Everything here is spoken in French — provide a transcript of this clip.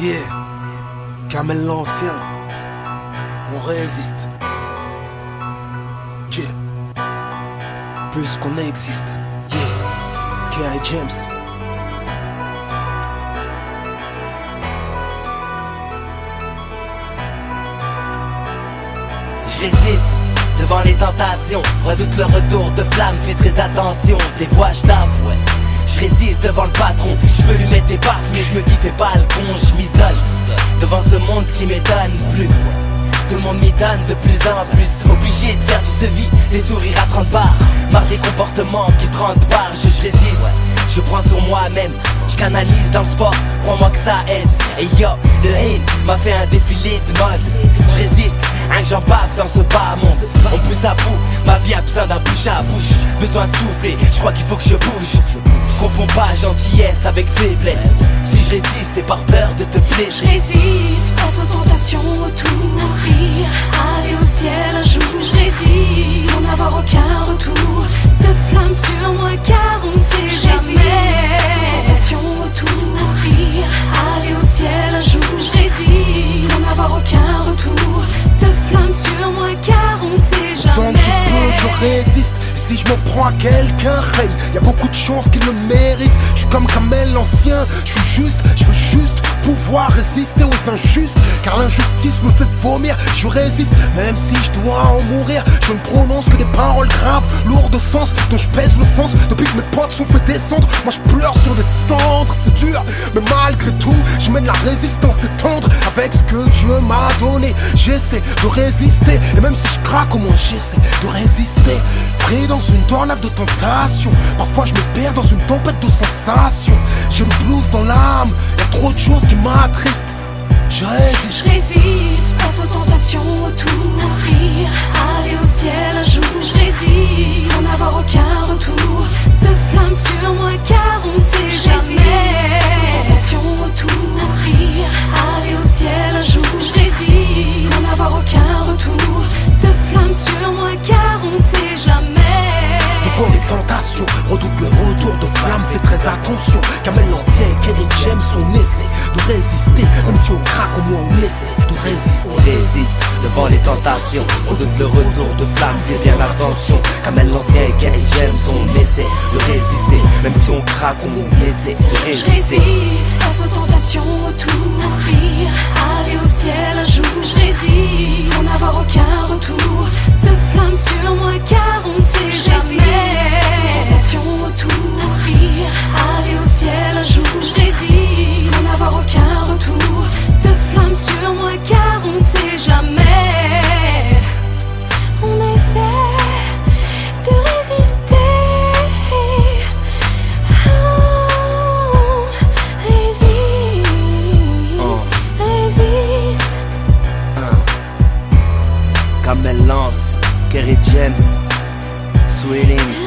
Yeah, Kamel l'ancien, on résiste. Yeah, plus qu'on existe. Yeah, K.I. James. Je résiste devant les tentations, redoute le retour de flamme, fais très attention, des voix je taffe, ouais. Je résiste devant le patron, je peux lui mettre des baffes, mais je me dis fais pas le con, je m'isole devant ce monde qui m'étonne plus. Tout le monde m'étonne de plus en plus, obligé de faire du sevi, des sourires à 30 bars, marre des comportements qui 30 bars, je résiste, je prends sur moi-même, je canalise dans le sport, crois-moi que ça aide. Et yo, le haine m'a fait un défilé de mode, je résiste, hein que j'en bave dans ce bas monde. On pousse à bout, ma vie a besoin d'un bouche à bouche, besoin de souffler, je crois qu'il faut que je bouge. Confonds pas gentillesse avec faiblesse, si je résiste c'est par peur de te blesser. Je résiste face aux tentations autour, inspire, aller au ciel un jour. Je résiste sans avoir aucun retour de flamme sur moi car on ne sait jamais. Face aux tentations autour, inspire, aller au ciel un jour. Je résiste sans avoir aucun retour de flamme sur moi car on ne sait jamais. Tant que je peux, je résiste. Si je m'en prends à quelqu'un, hey, y a beaucoup de chances qu'il le mérite. Je suis comme Kamel l'ancien, je veux juste pouvoir résister aux injustes. Car l'injustice me fait vomir, je résiste, même si je dois en mourir. Je ne prononce que des paroles graves, lourdes de sens, dont je pèse le sens. Depuis que mes potes sont fait descendre, moi je pleure sur des cendres. C'est dur, mais malgré tout, je mène la résistance des tendres. Avec ce que Dieu m'a donné, j'essaie de résister. Et même si je craque, au moins j'essaie de résister. Pris dans une tornade de tentation, parfois je me perds dans une tempête de sensations. J'ai le blues dans l'âme, y'a trop de choses qui m'attristent. Je résiste. Je résiste face aux tentations autour, inspire, aller au ciel un jour. Je résiste sans avoir aucun retour de flamme sur moi car on ne sait jamais. Face aux tentations autour, inspire, aller au ciel un jour. Je résiste sans avoir aucun retour de flamme sur moi car on ne sait jamais. Devant les tentations, redoute le retour de flamme, fais très attention. Kamel l'ancien et K.I. James, on essaie de résister, même si on craque, au moins on essaie de résister. On résiste devant les tentations, redoute le retour de flamme, fais bien attention. Kamel l'ancien et K.I. James, on essaie de résister, même si on craque, au moins on essaie de Je résister. résiste face aux tentations autour, inspire, aller au ciel un jour. Je résiste sans avoir aucun retour de flamme sur moi car on ne sait jamais. Face aux tentations autour, inspire, aller au ciel un jour. Je résiste sans avoir aucun retour de flamme sur moi car on ne sait jamais. On essaie de résister. Kamel lance, K.I. James, Swilling.